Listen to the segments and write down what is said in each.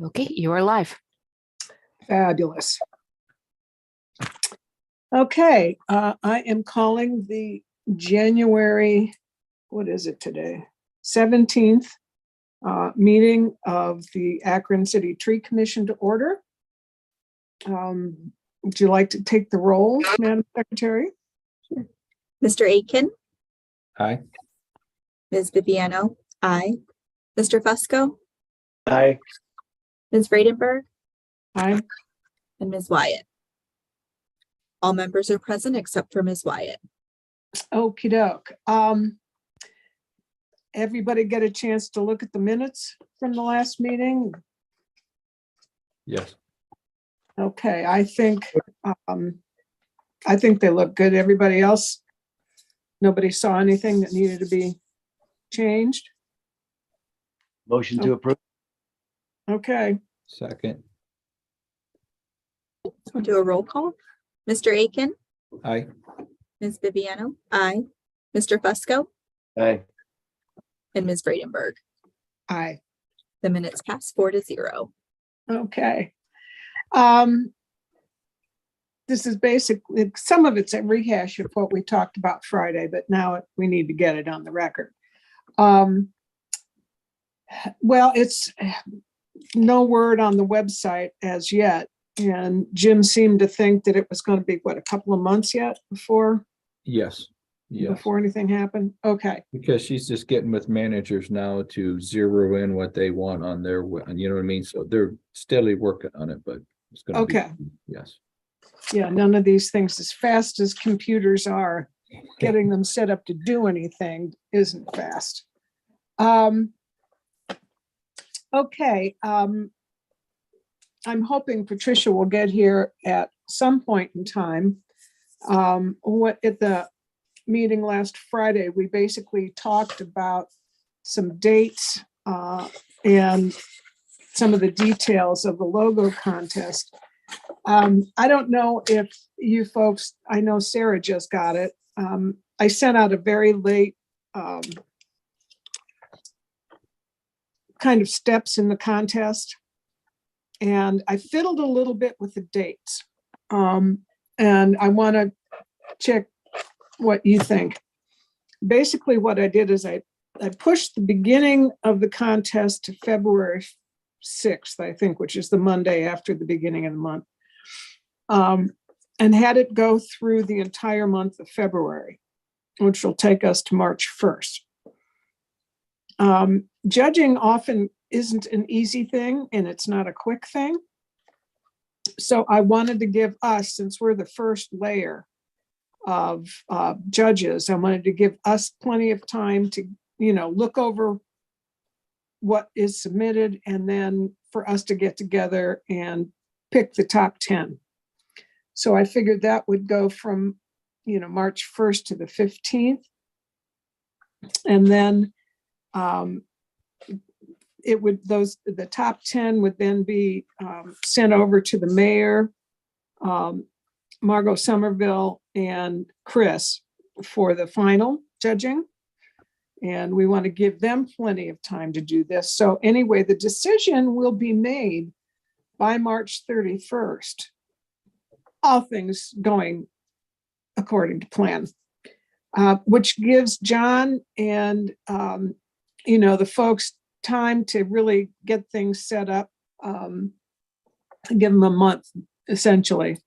Okay, you are live. Fabulous. Okay, I am calling the January, what is it today? 17th meeting of the Akron City Tree Commission to order. Would you like to take the roll, Madam Secretary? Mr. Aitken, Aye. Ms. Viviano, aye. Mr. Fusco, Aye. Ms. Vredenberg, Aye. and Ms. Wyatt. All members are present except for Ms. Wyatt. Okey doke. Everybody get a chance to look at the minutes from the last meeting? Yes. Okay, I think they look good. Everybody else? Nobody saw anything that needed to be changed? Motion to approve. Okay, Second. We'll do a roll call. Mr. Aitken, Aye. Ms. Viviano, aye. Mr. Fusco, Aye. and Ms. Vredenberg. aye. The minutes pass 4-0. Okay. This is basically, some of it's a rehash of what we talked about Friday, but now we need to get it on the record. Well, it's no word on the website as yet. And Jim seemed to think that it was going to be, what, a couple of months yet before Yes. Yes. before anything happened? Okay. Because she's just getting with managers now to zero in what they want on their, you know what I mean? So they're steadily working on it, but it's gonna be. Okay. Yes. Yeah, none of these things, as fast as computers are, getting them set up to do anything isn't fast. Okay, I'm hoping Patricia will get here at some point in time. What at the meeting last Friday, we basically talked about some dates and some of the details of the logo contest. I don't know if you folks, I know Sarah just got it. I sent out a very late kind of steps in the contest. And I fiddled a little bit with the dates. And I want to check what you think. Basically, what I did is I pushed the beginning of the contest to February 6th, I think, which is the Monday after the beginning of the month. And had it go through the entire month of February, which will take us to March 1st. Judging often isn't an easy thing, and it's not a quick thing. So I wanted to give us, since we're the first layer of judges, I wanted to give us plenty of time to, look over what is submitted, and then for us to get together and pick the top 10. So I figured that would go from, March 1st to the 15th. And then the top 10 would then be sent over to the mayor, Margot Somerville, and Chris for the final judging. And we want to give them plenty of time to do this. So anyway, the decision will be made by March 31st. All things going according to plan, which gives John and, the folks time to really get things set up, give them a month, essentially.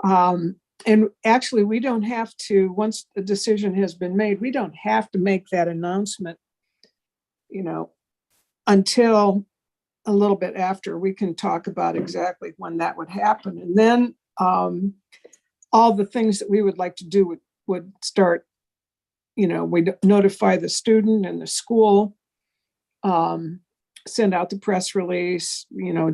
And actually, we don't have to, once the decision has been made, we don't have to make that announcement, until a little bit after. We can talk about exactly when that would happen. And then all the things that we would like to do would start, we'd notify the student and the school, send out the press release,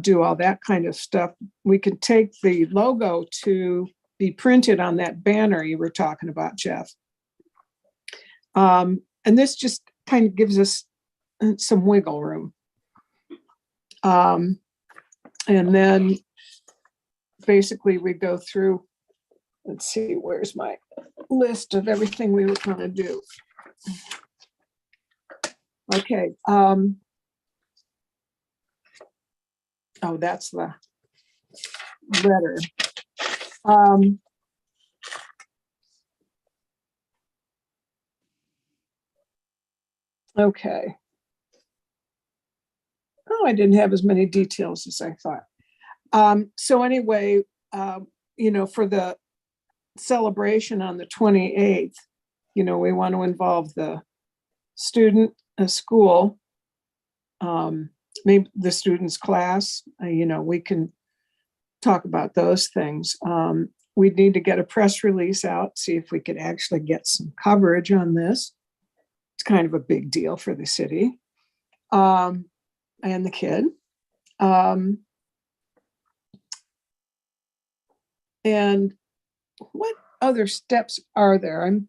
do all that kind of stuff. We could take the logo to be printed on that banner you were talking about, Jeff. And this just kind of gives us some wiggle room. And then basically we go through, let's see, where's my list of everything we were going to do? Okay. Oh, that's the letter. Um, okay. Oh, I didn't have as many details as I thought. So anyway, for the celebration on the 28th, we want to involve the student, a school, maybe the student's class, we can talk about those things. We need to get a press release out, see if we could actually get some coverage on this. It's kind of a big deal for the city and the kid. And what other steps are there? I'm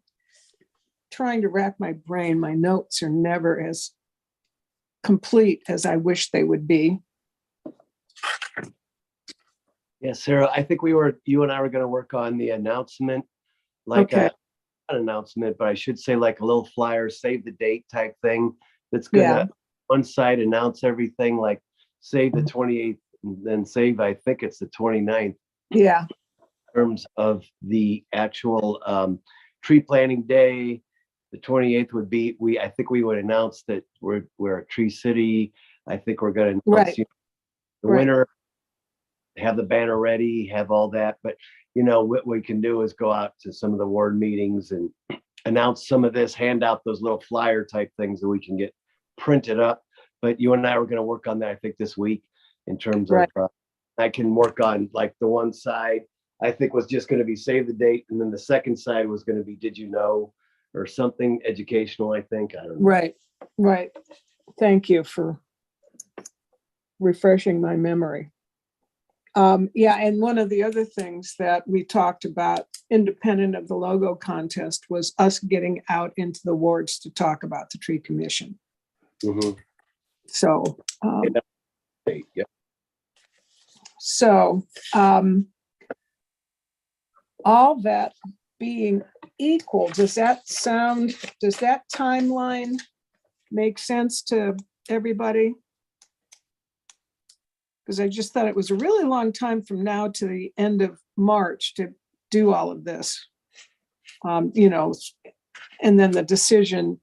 trying to rack my brain. My notes are never as complete as I wish they would be. Yeah, Sarah, I think you and I were gonna work on the announcement, like Okay. an announcement, but I should say like a little flyer, save the date type thing. That's gonna one side announce everything, like save the 28th, and then save, I think it's the 29th, Yeah, in terms of the actual tree planting day. The 28th would be, I think we would announce that we're a tree city. I think we're gonna right. announce the Right. winter, have the banner ready, have all that. But what we can do is go out to some of the ward meetings and announce some of this, hand out those little flyer type things that we can get printed up. But you and I were going to work on that, I think, this week, in terms Right. of I can work on, like, the one side I think was just going to be save the date, and then the second side was going to be did you know, or something educational, I think. I don't know. Right. Thank you for refreshing my memory. And one of the other things that we talked about, independent of the logo contest, was us getting out into the wards to talk about the tree commission. Mhm. So, Yeah. all that being equal, does that timeline make sense to everybody? Because I just thought it was a really long time from now to the end of March to do all of this. And then the decision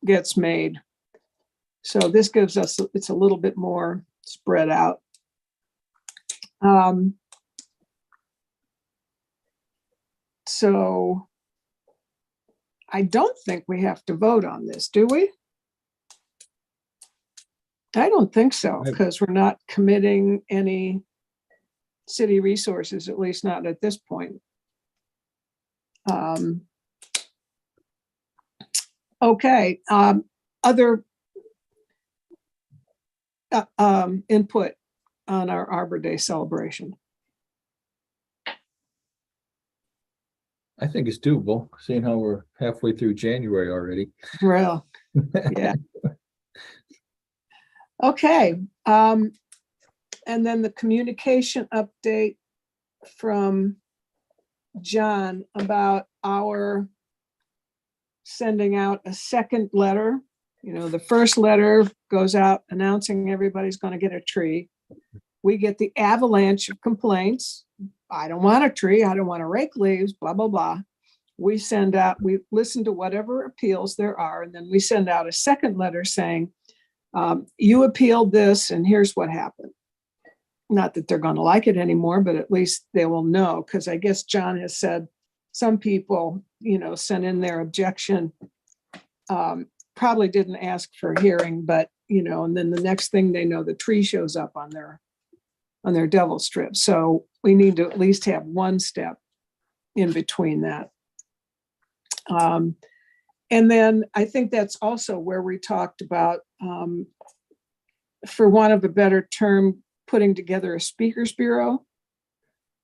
gets made. So this gives us, it's a little bit more spread out. So I don't think we have to vote on this, do we? I don't think so, because we're not committing any city resources, at least not at this point. Okay, other input on our Arbor Day celebration? I think it's doable, seeing how we're halfway through January already. Well, yeah. Okay, and then the communication update from John about our sending out a second letter. The first letter goes out announcing everybody's going to get a tree. We get the avalanche of complaints. I don't want a tree. I don't want to rake leaves, blah, blah, blah. We listen to whatever appeals there are, and then we send out a second letter saying, you appealed this and here's what happened. Not that they're going to like it anymore, but at least they will know, because I guess John has said some people, sent in their objection, probably didn't ask for a hearing, but, and then the next thing they know, the tree shows up on their devil strip. So we need to at least have one step in between that. And then I think that's also where we talked about, for want of a better term, putting together a speakers bureau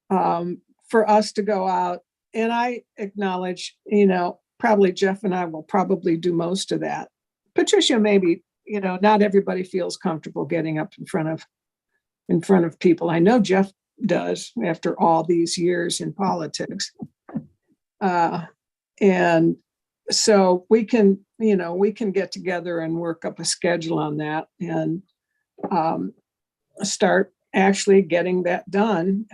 for us to go out. And I acknowledge, probably Jeff and I will probably do most of that. Patricia, maybe, not everybody feels comfortable getting up in front of people. I know Jeff does after all these years in politics. And so we can get together and work up a schedule on that and start actually getting that done.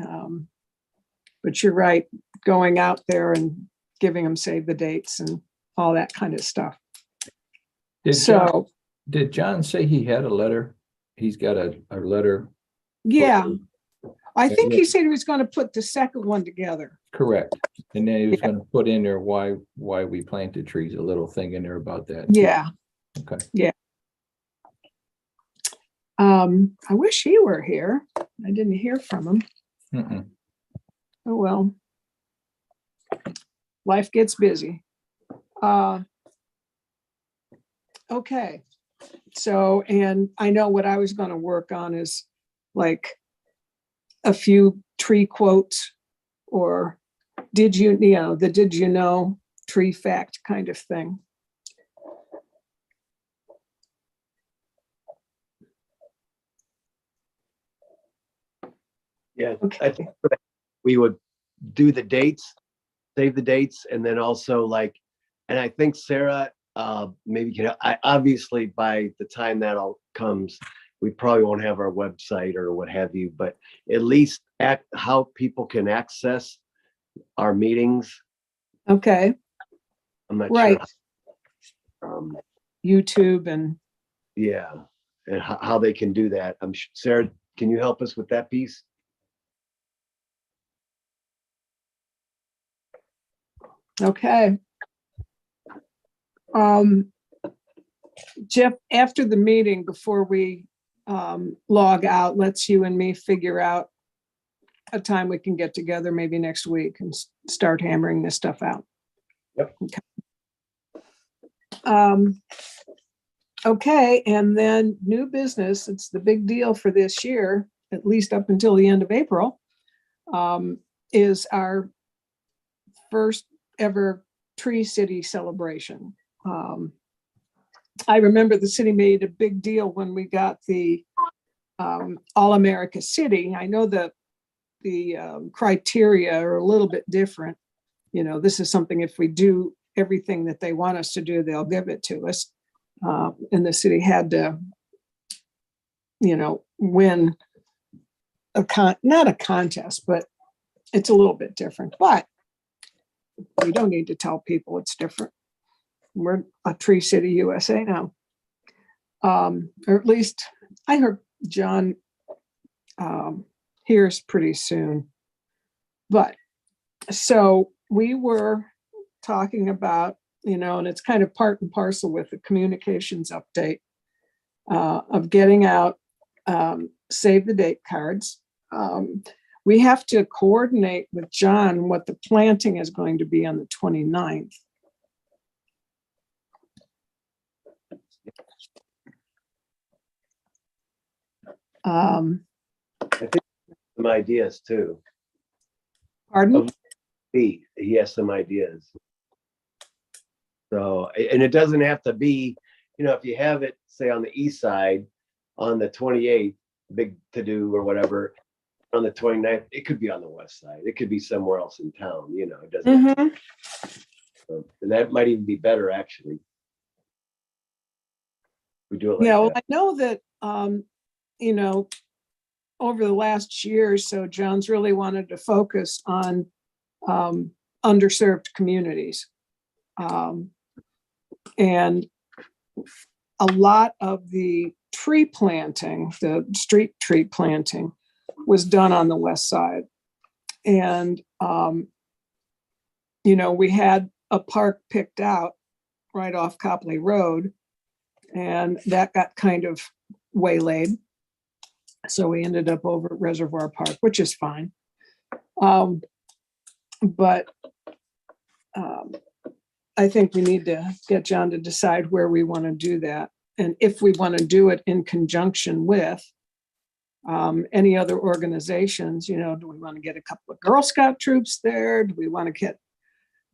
But you're right, going out there and giving them save the dates and all that kind of stuff. So, Did John say he had a letter? He's got a letter. yeah, I think he said he was going to put the second one together. Correct. And then he was going to put in there why we planted trees, a little thing in there about that. Yeah. Okay. Yeah. I wish he were here. I didn't hear from him. Mm-mm. Oh, well. Life gets busy. Okay. So, and I know what I was going to work on is like a few tree quotes, or did you know tree fact kind of thing. Yeah, Okay. I think we would do the dates, save the dates, and then also like, and I think Sarah, maybe obviously by the time that all comes, we probably won't have our website or what have you, but at least how people can access our meetings. Okay. I'm not Right. sure. YouTube and Yeah, and how they can do that. I'm sure, Sarah, can you help us with that piece? okay. Jeff, after the meeting, before we log out, let's you and me figure out a time we can get together maybe next week and start hammering this stuff out. Yep. Okay. Okay, and then new business, it's the big deal for this year, at least up until the end of April, is our first ever Tree City celebration. I remember the city made a big deal when we got the All America City. I know that the criteria are a little bit different. You know, this is something, if we do everything that they want us to do, they'll give it to us. And the city had to, win not a contest, but it's a little bit different. But we don't need to tell people it's different. We're a Tree City, USA now. Or at least I heard John hears pretty soon. But so we were talking about, and it's kind of part and parcel with the communications update of getting out save the date cards. We have to coordinate with John what the planting is going to be on the 29th. I think some ideas too. Pardon? He has some ideas. So, and it doesn't have to be, if you have it, say on the east side on the 28th, big to do or whatever, on the 29th, it could be on the west side. It could be somewhere else in town, it doesn't. So, and that might even be better, actually. We do it like Well, that. I know that, over the last year or so, John's really wanted to focus on underserved communities. And a lot of the tree planting, the street tree planting, was done on the west side. And, we had a park picked out right off Copley Road, and that got kind of waylaid. So we ended up over at Reservoir Park, which is fine. But I think we need to get John to decide where we want to do that. And if we want to do it in conjunction with any other organizations, do we want to get a couple of Girl Scout troops there? Do we want to get,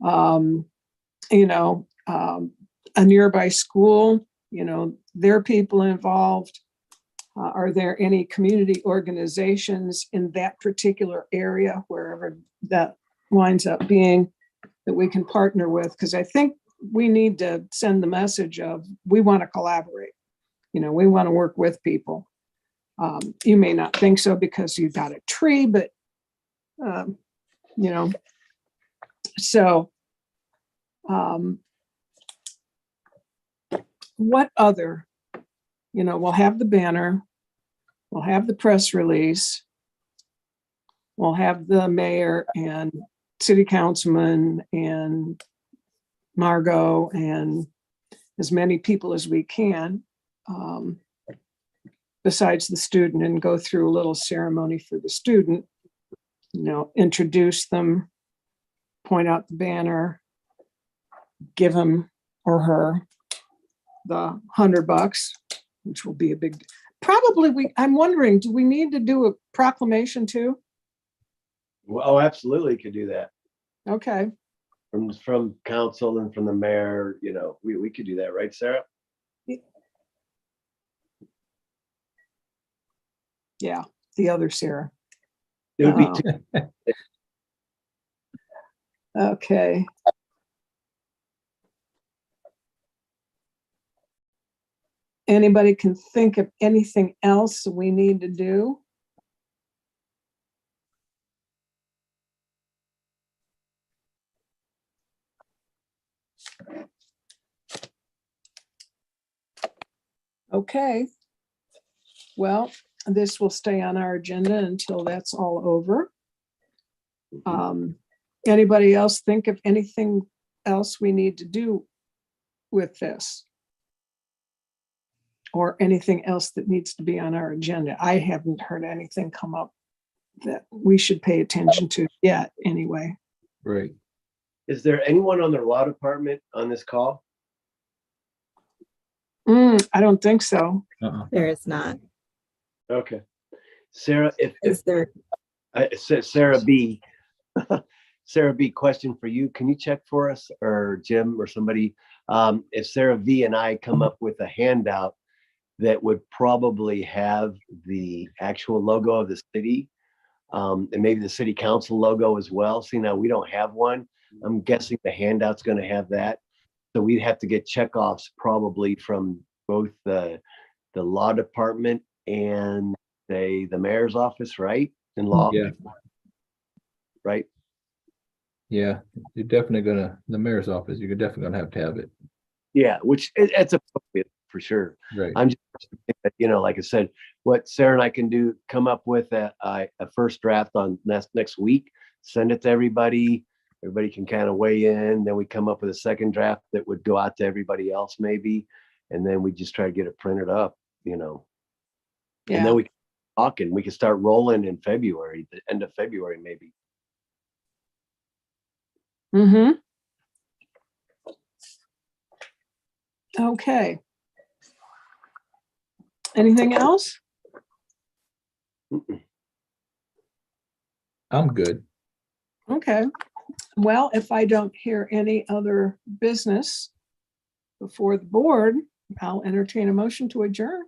a nearby school, their people involved? Are there any community organizations in that particular area, wherever that winds up being, that we can partner with? Because I think we need to send the message of we want to collaborate. We want to work with people. You may not think so because you got a tree, but, you know, so, what other, we'll have the banner, we'll have the press release, we'll have the mayor and city councilman and Margot and as many people as we can, besides the student, and go through a little ceremony for the student, introduce them, point out the banner, give him or her the $100, which will be a big, probably I'm wondering, do we need to do a proclamation too? Well, oh, absolutely could do that. Okay, From council and from the mayor, we could do that, right, Sarah? yeah, the other Sarah. It would be Okay. Anybody can think of anything else we need to do? Okay. Well, this will stay on our agenda until that's all over. Anybody else think of anything else we need to do with this? Or anything else that needs to be on our agenda? I haven't heard anything come up that we should pay attention to yet, anyway. Right. Is there anyone on the law department on this call? I don't think so. There is not. Okay. Sarah, Is there? Sarah B, Sarah B, question for you. Can you check for us, or Jim or somebody? If Sarah V and I come up with a handout that would probably have the actual logo of the city, and maybe the city council logo as well. See, now we don't have one. I'm guessing the handout's going to have that. So we'd have to get checkoffs probably from both the law department and the mayor's office, right? In law, Yeah. right? Yeah, you're definitely the mayor's office, you're definitely gonna have it. Yeah, which it's appropriate for sure. Right. I'm just, like I said, what Sarah and I can do, come up with a first draft on next week, send it to everybody. Everybody can kind of weigh in. Then we come up with a second draft that would go out to everybody else maybe. And then we just try to get it printed up, And Yeah. then we can talk and we can start rolling in February, the end of February, maybe. Okay. Anything else? I'm good. Okay. Well, if I don't hear any other business before the board, I'll entertain a motion to adjourn.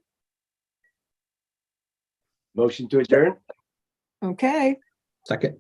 Motion to adjourn? Okay. Second.